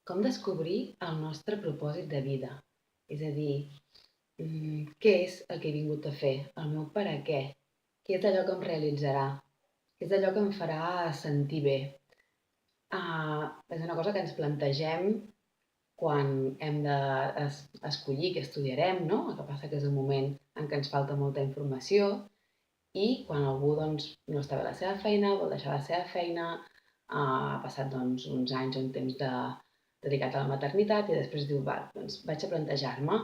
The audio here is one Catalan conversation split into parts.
Com descobrir el nostre propòsit de vida? És a dir, què és el que he vingut a fer? El meu per a què? Què és allò que em realitzarà? Què és allò que em farà sentir bé? És una cosa que ens plantegem quan hem d'escollir què estudiarem, no? El que passa que és un moment en què ens falta molta informació i quan algú doncs, no està bé a la seva feina, vol deixar la seva feina, ha passat doncs, uns anys o un temps dedicat a la maternitat i després diu, va, doncs vaig a plantejar-me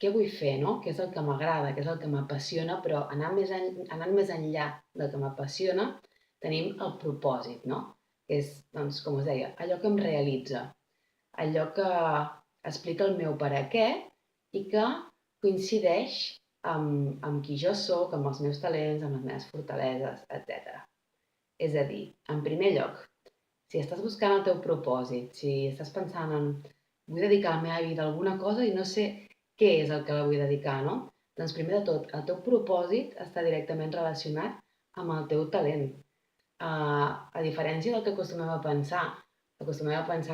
què vull fer, no? Què és el que m'agrada, què és el que m'apassiona, però anant més enllà del que m'apassiona, tenim el propòsit, no? Que és, doncs, com us deia, allò que em realitza, allò que explica el meu per a què i que coincideix amb qui jo sóc, amb els meus talents, amb les meves fortaleses, etc. És a dir, en primer lloc, si estàs buscant el teu propòsit, si estàs pensant en vull dedicar la meva vida a alguna cosa i no sé què és el que la vull dedicar, no? Doncs primer de tot, el teu propòsit està directament relacionat amb el teu talent. A diferència del que acostumem a pensar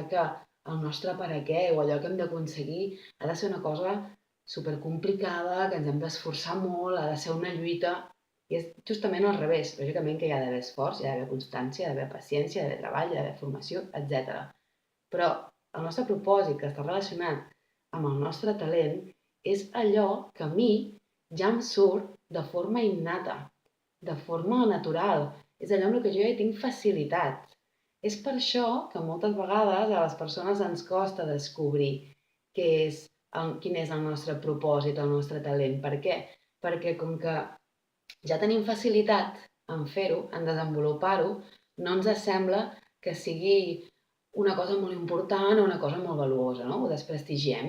que el nostre per a què o allò que hem d'aconseguir ha de ser una cosa supercomplicada, que ens hem d'esforçar molt, ha de ser una lluita, i és justament al revés. Lògicament que hi ha d'haver esforç, hi ha d'haver constància, hi ha d'haver paciència, hi ha d'haver treball, hi ha d'haver formació, etc. Però el nostre propòsit, que està relacionat amb el nostre talent, és allò que a mi ja em surt de forma innata, de forma natural. És allò amb el que jo ja hi tinc facilitat. És per això que moltes vegades a les persones ens costa descobrir quin és el nostre propòsit, el nostre talent. Per què? Perquè com que ja tenim facilitat en fer-ho, en desenvolupar-ho, no ens sembla que sigui una cosa molt important o una cosa molt valuosa, no? Ho desprestigiem.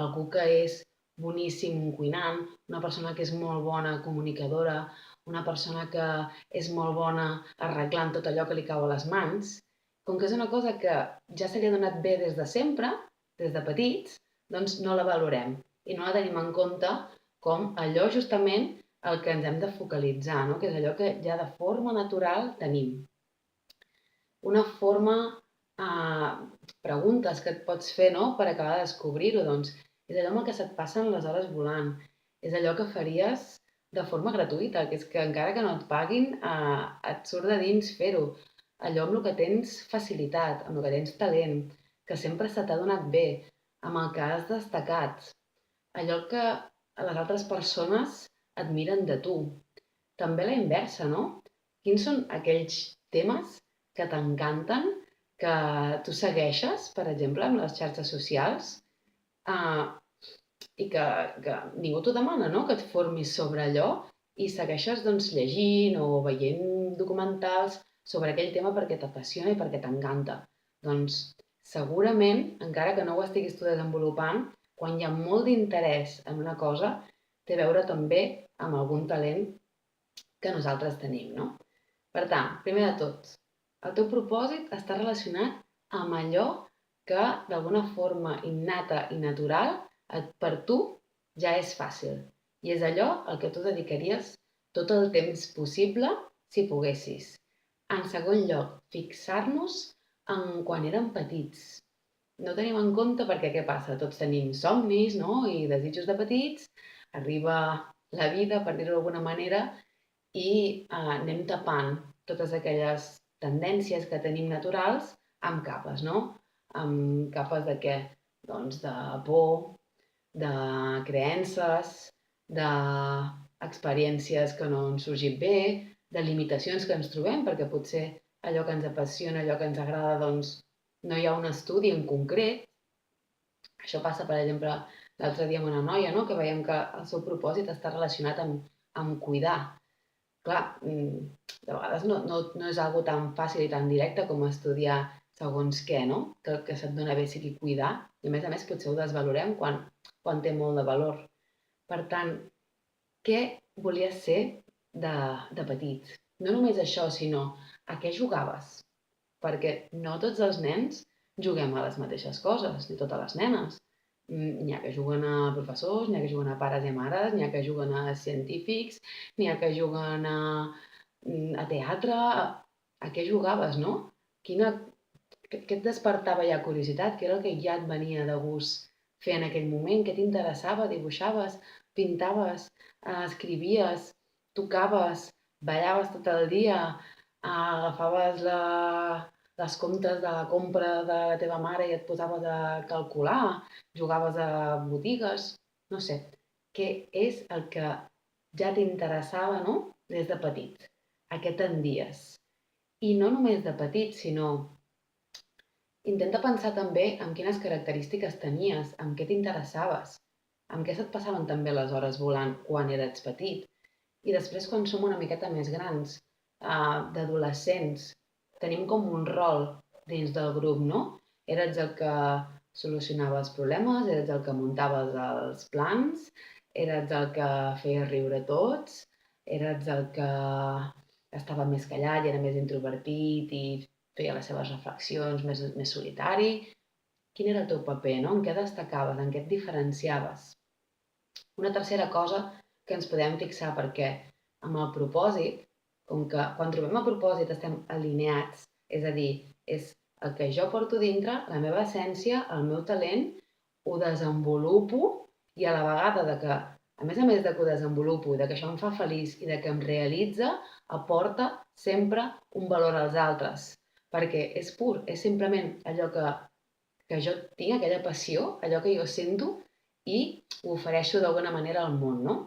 Algú que és boníssim cuinant, una persona que és molt bona comunicadora, una persona que és molt bona arreglant tot allò que li cau a les mans, com que és una cosa que ja se li ha donat bé des de sempre, des de petits, doncs no la valorem i no la tenim en compte com allò justament el que ens hem de focalitzar, no? Que és allò que ja de forma natural tenim. Una forma, preguntes que et pots fer, no?, per acabar de descobrir-ho, doncs, és allò amb el que se't passen les hores volant. És allò que faries de forma gratuïta, que és que encara que no et paguin, et surt de dins fer-ho. Allò amb el que tens facilitat, amb el que tens talent, que sempre se t'ha donat bé, amb el que has destacat. Allò que les altres persones admiren de tu. També la inversa, no? Quins són aquells temes que t'encanten, que tu segueixes, per exemple, en les xarxes socials, eh, i que ningú t'ho demana, no? Que et formis sobre allò i segueixes doncs, llegint o veient documentals sobre aquell tema perquè t'apassiona i perquè t'encanta. Doncs segurament, encara que no ho estiguis tu desenvolupant, quan hi ha molt d'interès en una cosa, té a veure també amb algun talent que nosaltres tenim, no? Per tant, primer de tot, el teu propòsit està relacionat amb allò que d'alguna forma innata i natural per tu ja és fàcil. I és allò al que tu dedicaries tot el temps possible si poguessis. En segon lloc, fixar-nos en quan érem petits. No tenim en compte perquè què passa? Tots tenim somnis, no?, i desitjos de petits, arriba la vida, per dir-ho d'alguna manera, i anem tapant totes aquelles tendències que tenim naturals amb capes, no? Amb capes de què? Doncs de por, de creences, d'experiències que no han sorgit bé, de limitacions que ens trobem, perquè potser allò que ens apassiona, allò que ens agrada, doncs no hi ha un estudi en concret. Això passa, per exemple, l'altre dia amb una noia, no?, que veiem que el seu propòsit està relacionat amb cuidar. Clar, de vegades no és algo tan fàcil i tan directe com estudiar segons què, no? Que se't dona bé sigui cuidar, i a més potser ho desvalorem quan té molt de valor. Per tant, què volies ser de petit? No només això, sinó a què jugaves? Perquè no tots els nens juguem a les mateixes coses, ni totes les nenes. N'hi ha que juguen a professors, n'hi ha que juguen a pares i mares, n'hi ha que juguen a científics, n'hi ha que juguen a teatre. A què jugaves, no? Quina, què et despertava ja curiositat? Què era el que ja et venia de gust fer en aquell moment? Què t'interessava? Dibuixaves, pintaves, escrivies, tocaves, ballaves tot el dia, agafaves les comptes de la compra de la teva mare i et posaves a calcular, jugaves a botigues, no sé, què és el que ja t'interessava, no?, des de petit, a què tendies. I no només de petit, sinó intenta pensar també en quines característiques tenies, en què t'interessaves, en què se't passaven també les hores volant quan eres petit. I després, quan som una miqueta més grans, d'adolescents, tenim com un rol dins del grup, no? Eres el que solucionava els problemes, eres el que muntaves els plans, eres el que feia riure tots, eres el que estava més callat i era més introvertit i feia les seves reflexions més solitari. Quin era el teu paper, no? En què destacaves, en què et diferenciaves? Una tercera cosa que ens podem fixar, perquè amb el propòsit, com que quan trobem el propòsit estem alineats, és a dir, és el que jo porto dintre, la meva essència, el meu talent, ho desenvolupo i a la vegada a més de que ho desenvolupo i de que això em fa feliç i de que em realitza, aporta sempre un valor als altres. Perquè és pur, és simplement allò que jo tinc, aquella passió, allò que jo sento i ho ofereixo d'alguna manera al món, no?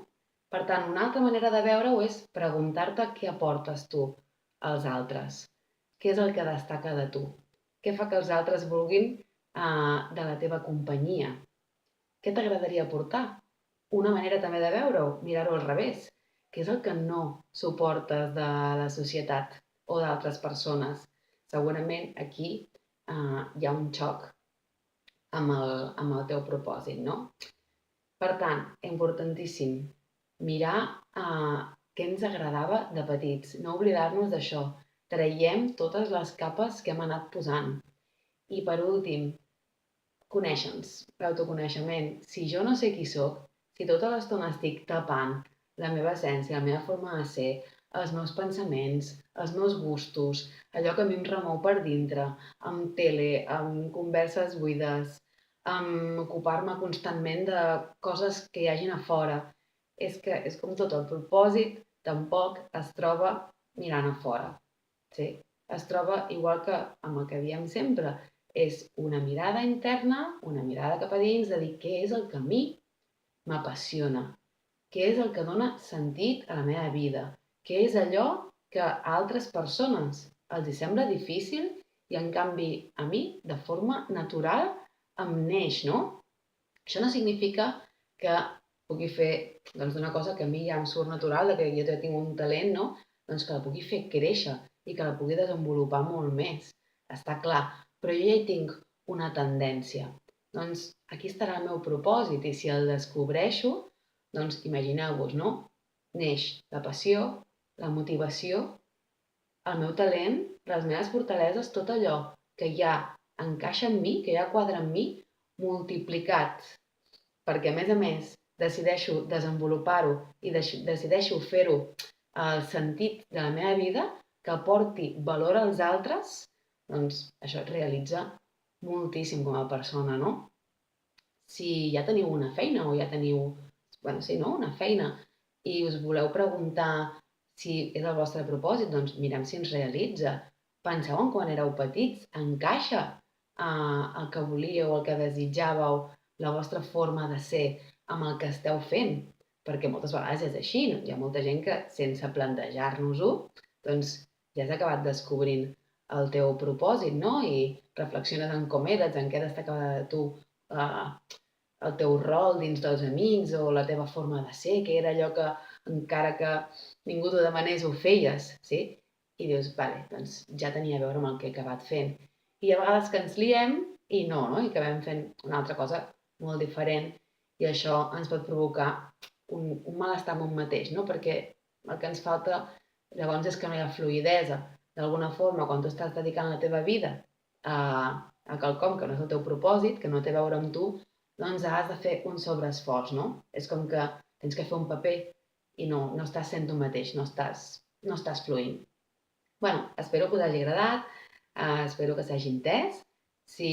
Per tant, una altra manera de veure-ho és preguntar-te què aportes tu als altres. Què és el que destaca de tu? Què fa que els altres vulguin de la teva companyia? Què t'agradaria aportar? Una manera també de veure-ho, mirar-ho al revés. Què és el que no suportes de la societat o d'altres persones? Segurament aquí hi ha un xoc amb el teu propòsit, no? Per tant, importantíssim, mirar què ens agradava de petits, no oblidar-nos d'això. Traiem totes les capes que hem anat posant. I per últim, conèixer-nos, l'autoconeixement. Si jo no sé qui sóc, si tota l'estona estic tapant la meva essència, la meva forma de ser, els meus pensaments, els meus gustos, allò que a mi em remou per dintre, amb tele, amb converses buides, amb ocupar-me constantment de coses que hi hagin a fora. És que és com tot, el propòsit tampoc es troba mirant a fora. Sí? Es troba igual que amb el que diem sempre, és una mirada interna, una mirada cap a dins, de dir què és el que a mi m'apassiona, què és el que dona sentit a la meva vida, què és allò que a altres persones els hi sembla difícil i en canvi a mi, de forma natural, em neix, no? Això no significa que pugui fer una cosa que a mi ja em surt natural, que jo ja tinc un talent, no? Doncs que la pugui fer créixer i que la pugui desenvolupar molt més. Està clar, però jo ja hi tinc una tendència. Doncs aquí estarà el meu propòsit i si el descobreixo, doncs imagineu-vos, no? Neix la passió, la motivació, el meu talent, les meves fortaleses, tot allò que ja encaixa en mi, que ja quadra en mi, multiplicat. Perquè, a més, decideixo desenvolupar-ho i decideixo fer-ho al sentit de la meva vida, que aporti valor als altres, doncs això et realitza moltíssim com a persona, no? Si ja teniu una feina o ja teniu, sí, no? Una feina i us voleu preguntar si és el vostre propòsit, doncs mirem si ens realitza. Penseu en quan éreu petits, encaixa el que volíeu, el que desitjàveu, la vostra forma de ser amb el que esteu fent, perquè moltes vegades és així, no? Hi ha molta gent que sense plantejar-nos-ho, doncs ja has acabat descobrint el teu propòsit, no? I reflexiones en com eres, en què destacava de tu el teu rol dins dels amics o la teva forma de ser, que era allò que encara que ningú t'ho demanés ho feies, sí? I dius, vale, doncs ja tenia a veure amb el que he acabat fent. I hi ha vegades que ens liem i no? I acabem fent una altra cosa molt diferent i això ens pot provocar un malestar amb un mateix, no? Perquè el que ens falta llavors és que no hi ha fluïdesa. D'alguna forma, quan tu estàs dedicant la teva vida a quelcom que no és el teu propòsit, que no té a veure amb tu, doncs has de fer un sobreesforç, no? És com que tens que fer un paper i no estàs sent tu mateix, no estàs fluint. Bueno, espero que us hagi agradat. Espero que s'hagi entès. Si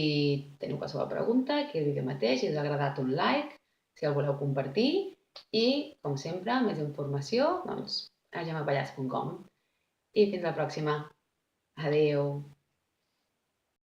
teniu qualsevol pregunta, aquí al vídeo mateix, si us ha agradat un like, si el voleu compartir i, com sempre, més informació, doncs, a gemapallats.com. I fins la pròxima. Adeu.